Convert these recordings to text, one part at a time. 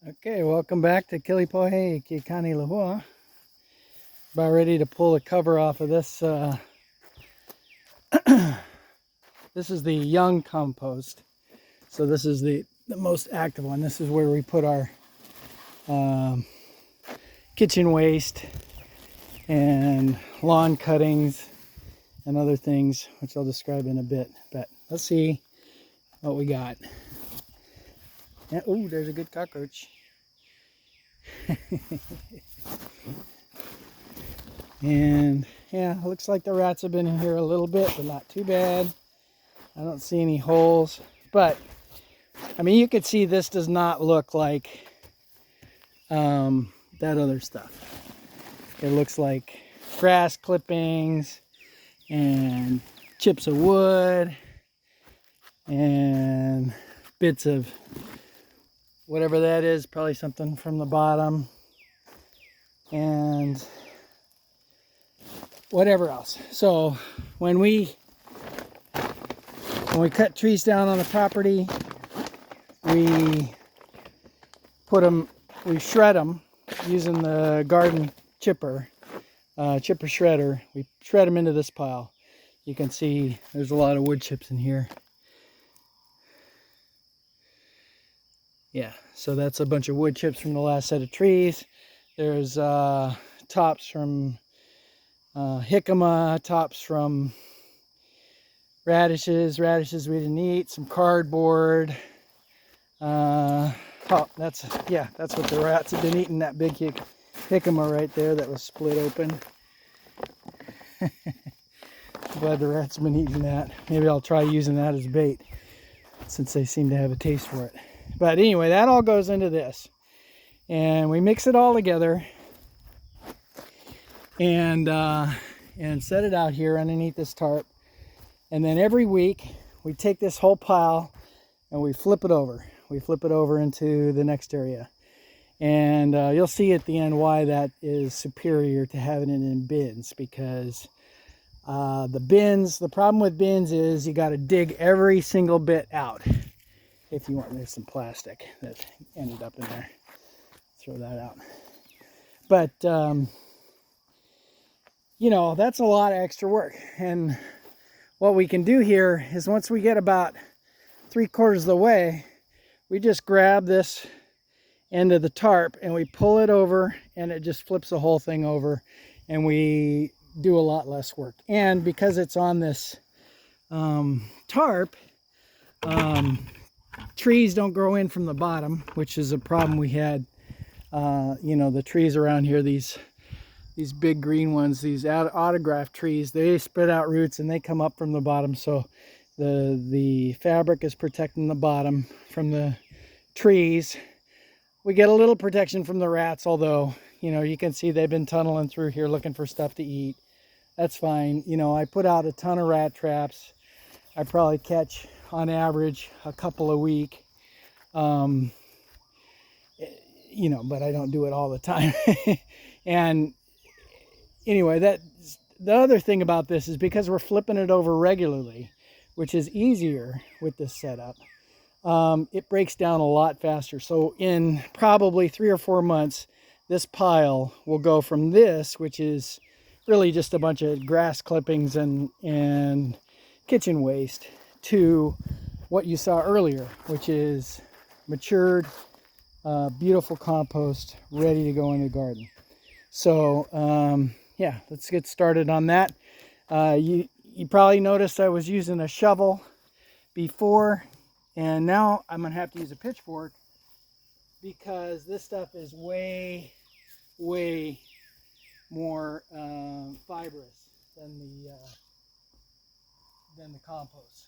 Okay, welcome back to Kilipohe, Kilipohe. About ready to pull the cover off of this. This is the young compost. So this is the most active one. This is where we put our kitchen waste and lawn cuttings and other things, which I'll describe in a bit. But let's see what we got. Yeah, ooh, there's a good cockroach. And yeah, looks like the rats have been in here a little bit, but not too bad. I don't see any holes, but I mean, you could see this does not look like that other stuff. It looks like grass clippings and chips of wood and bits of whatever that is, probably something from the bottom, and whatever else. So when we cut trees down on the property, we shred them using the garden chipper shredder. We shred them into this pile. You can see there's a lot of wood chips in here. Yeah, so that's a bunch of wood chips from the last set of trees. There's tops from jicama, tops from radishes we didn't eat, some cardboard. Oh, that's what the rats have been eating, that big jicama right there that was split open. Glad the rats have been eating that. Maybe I'll try using that as bait, since they seem to have a taste for it. But anyway, that all goes into this, and we mix it all together and set it out here underneath this tarp. And then every week we take this whole pile and we flip it over. We flip it over into the next area, and you'll see at the end why that is superior to having it in bins, because the problem with bins is you got to dig every single bit out. If you want, there's some plastic that ended up in there. Throw that out. But you know, that's a lot of extra work. And what we can do here is, once we get about 3/4 of the way, we just grab this end of the tarp and we pull it over, and it just flips the whole thing over, and we do a lot less work. And because it's on this tarp, trees don't grow in from the bottom, which is a problem we had. You know, the trees around here, these big green ones, these autograph trees, they spread out roots and they come up from the bottom. So the fabric is protecting the bottom from the trees. We get a little protection from the rats, although, you know, you can see they've been tunneling through here looking for stuff to eat. That's fine. You know, I put out a ton of rat traps. I probably catch on average a couple a week. You know, but I don't do it all the time. And anyway, the other thing about this is, because we're flipping it over regularly, which is easier with this setup, it breaks down a lot faster. So in probably 3 or 4 months, this pile will go from this, which is really just a bunch of grass clippings and kitchen waste, to what you saw earlier, which is matured, beautiful compost ready to go in the garden. So yeah, let's get started on that. You probably noticed I was using a shovel before, and now I'm gonna have to use a pitchfork, because this stuff is way more fibrous than the compost.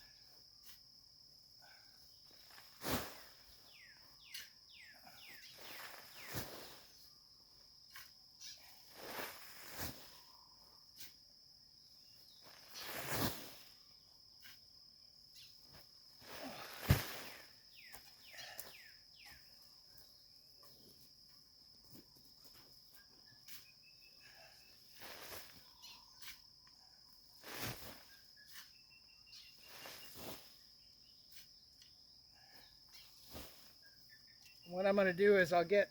I'm going to do is I'll get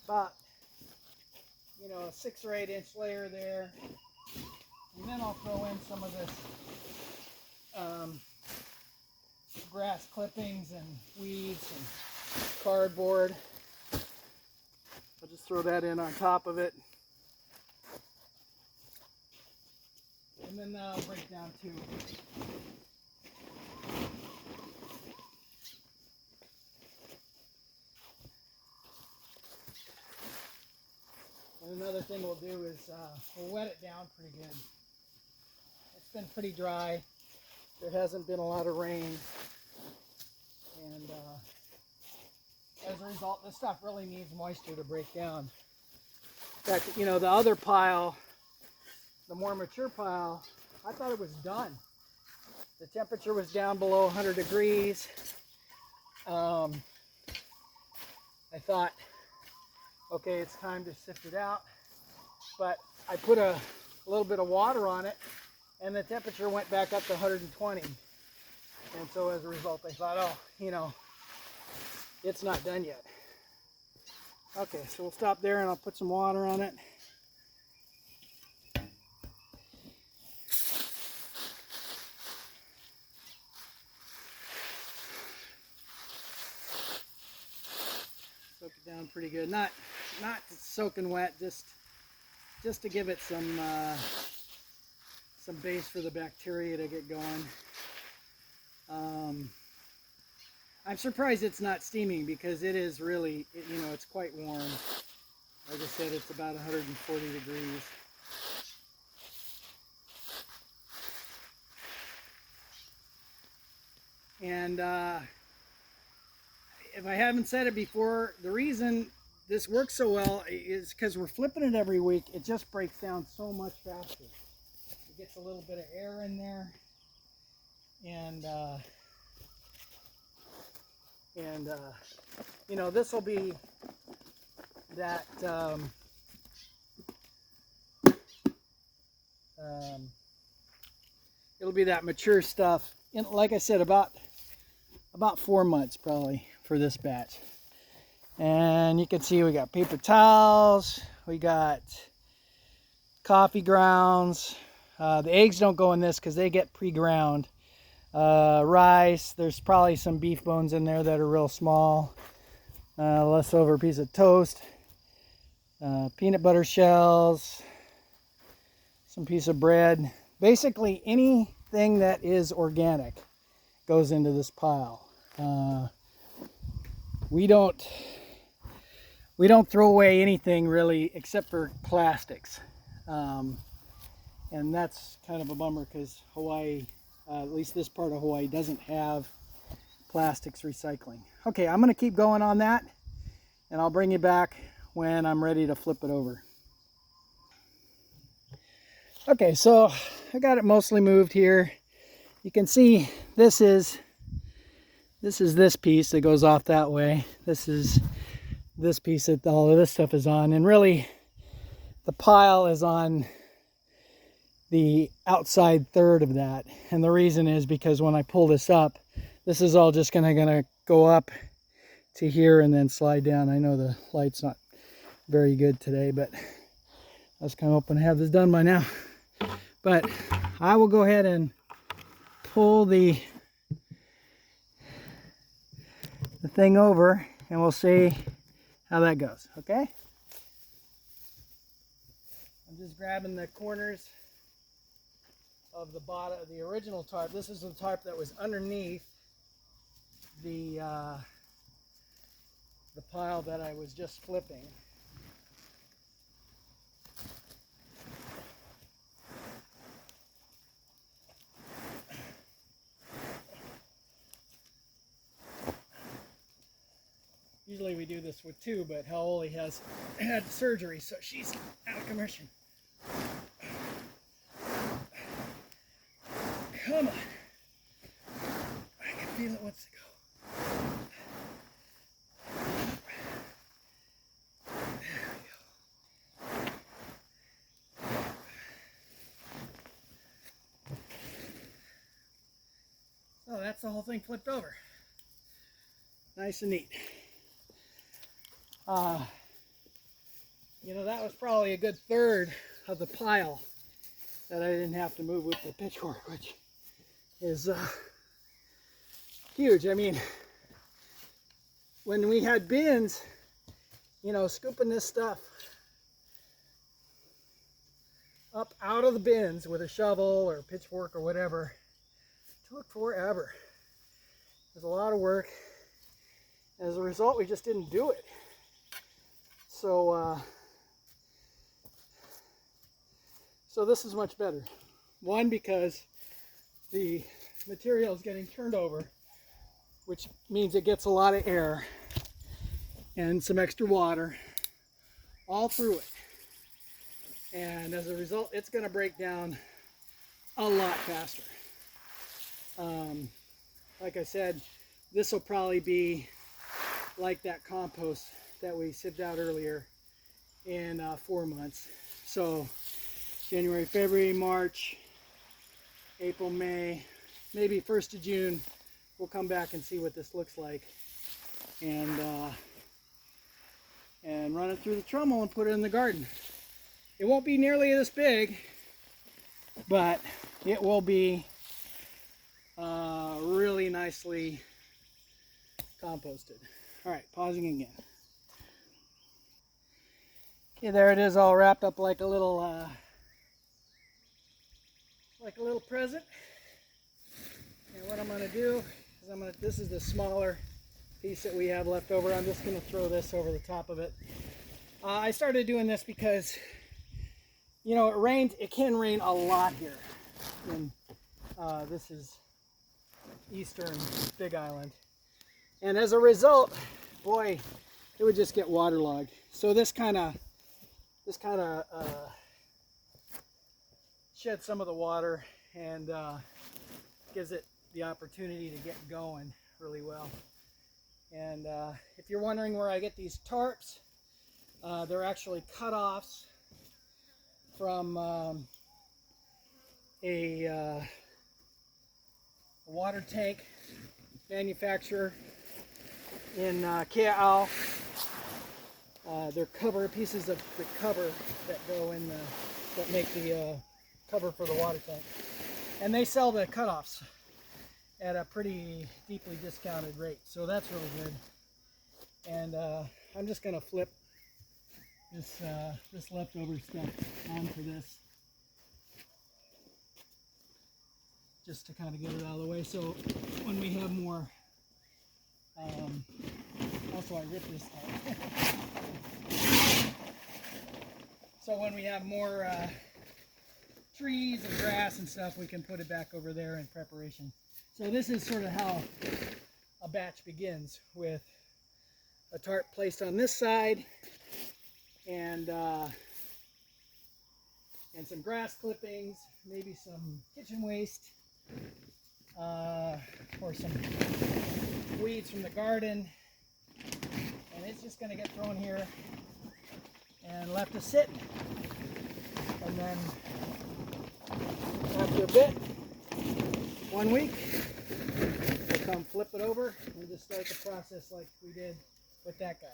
about, a 6 or 8 inch layer there, and then I'll throw in some of this grass clippings and weeds and cardboard. I'll just throw that in on top of it, and then that'll break down too. And another thing we'll do is we'll wet it down pretty good. It's been pretty dry. There hasn't been a lot of rain, and as a result, this stuff really needs moisture to break down. In fact, the other pile, the more mature pile, I thought it was done. The temperature was down below 100 degrees. I thought, okay, it's time to sift it out. But I put a little bit of water on it, and the temperature went back up to 120. And so as a result, I thought, oh, it's not done yet. Okay, so we'll stop there and I'll put some water on it. Soak it down pretty good. Not soaking wet, just to give it some base for the bacteria to get going. I'm surprised it's not steaming, because it is really, it's quite warm. Like I said, it's about 140 degrees. And if I haven't said it before, the reason this works so well is because we're flipping it every week. It just breaks down so much faster. It gets a little bit of air in there, and this will be that it'll be that mature stuff. Like I said, about 4 months probably for this batch. And you can see we got paper towels, we got coffee grounds. The eggs don't go in this because they get pre-ground. Rice, there's probably some beef bones in there that are real small. Leftover piece of toast, peanut butter shells, some piece of bread. Basically anything that is organic goes into this pile. We don't throw away anything really except for plastics, and that's kind of a bummer because Hawaii, at least this part of Hawaii, doesn't have plastics recycling. Okay, I'm going to keep going on that, and I'll bring you back when I'm ready to flip it over. Okay, so I got it mostly moved here. You can see this is this piece that goes off that way. This is this piece that all of this stuff is on, and really the pile is on the outside third of that. And the reason is because when I pull this up, this is all just gonna go up to here and then slide down. I know the light's not very good today, but I was kind of hoping to have this done by now. But I will go ahead and pull the thing over, and we'll see how that goes. Okay, I'm just grabbing the corners of the bottom of the original tarp. This is the tarp that was underneath the pile that I was just flipping. Usually we do this with two, but Holly has had surgery, so she's out of commission. Come on. I can feel it wants to go. There we go. So that's the whole thing flipped over. Nice and neat. Uh, you know, that was probably a good third of the pile that I didn't have to move with the pitchfork, which is huge. I mean, when we had bins, you know, scooping this stuff up out of the bins with a shovel or a pitchfork or whatever took forever. It was a lot of work. As a result, we just didn't do it. So this is much better. One, because the material is getting turned over, which means it gets a lot of air and some extra water all through it. And as a result, it's going to break down a lot faster. Like I said, this will probably be like that compost that we sieved out earlier in 4 months. So January, February, March, April, May, maybe 1st of June, we'll come back and see what this looks like, and run it through the trommel and put it in the garden. It won't be nearly this big, but it will be really nicely composted. All right, pausing again. Okay, there it is, all wrapped up like a little present. And what I'm going to do is this is the smaller piece that we have left over. I'm just going to throw this over the top of it. I started doing this because, you know, it can rain a lot here. And this is eastern Big Island. And as a result, boy, it would just get waterlogged. So this kind of sheds some of the water and gives it the opportunity to get going really well. And if you're wondering where I get these tarps, they're actually cut-offs from a water tank manufacturer in Kea'au. They're pieces of the cover that go in that make the cover for the water tank. And they sell the cut-offs at a pretty deeply discounted rate. So that's really good. And I'm just going to flip this leftover stuff onto this, just to kind of get it out of the way. So when we have more, also I ripped this out. So when we have more trees and grass and stuff, we can put it back over there in preparation. So this is sort of how a batch begins, with a tarp placed on this side and some grass clippings, maybe some kitchen waste, or some weeds from the garden, and it's just going to get thrown here and left to sit. And then after a bit, 1 week, we'll come flip it over and just start the process like we did with that guy.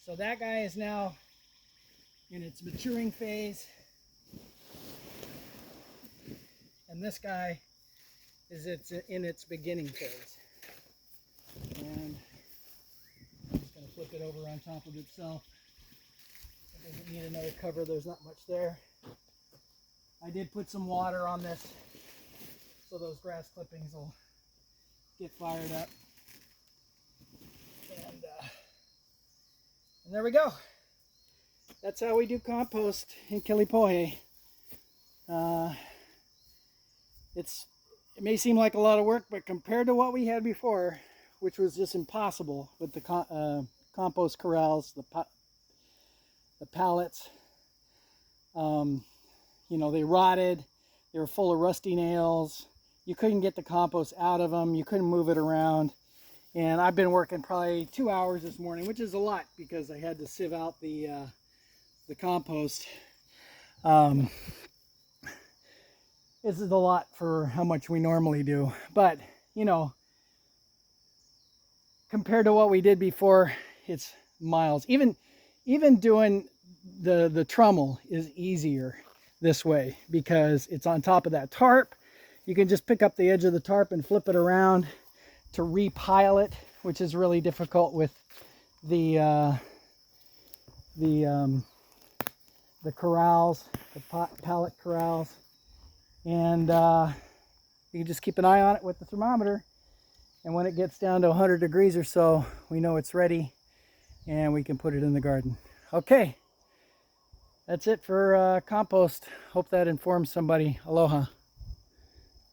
So that guy is now in its maturing phase, and this guy is in its beginning phase. And I'm just going to flip it over on top of itself. It doesn't need another cover, there's not much there. I did put some water on this so those grass clippings will get fired up. And there we go. That's how we do compost in Kilipohe. It may seem like a lot of work, but compared to what we had before, which was just impossible with the compost corrals, the pallets, you know, they rotted, they were full of rusty nails, you couldn't get the compost out of them, you couldn't move it around. And I've been working probably 2 hours this morning, which is a lot because I had to sieve out the compost. This is a lot for how much we normally do, but you know, compared to what we did before, it's miles. Even doing the trommel is easier this way because it's on top of that tarp. You can just pick up the edge of the tarp and flip it around to repile it, which is really difficult with the corrals, the pallet corrals. And you can just keep an eye on it with the thermometer, and when it gets down to 100 degrees or so, we know it's ready and we can put it in the garden. Okay, that's it for compost. Hope that informs somebody. Aloha.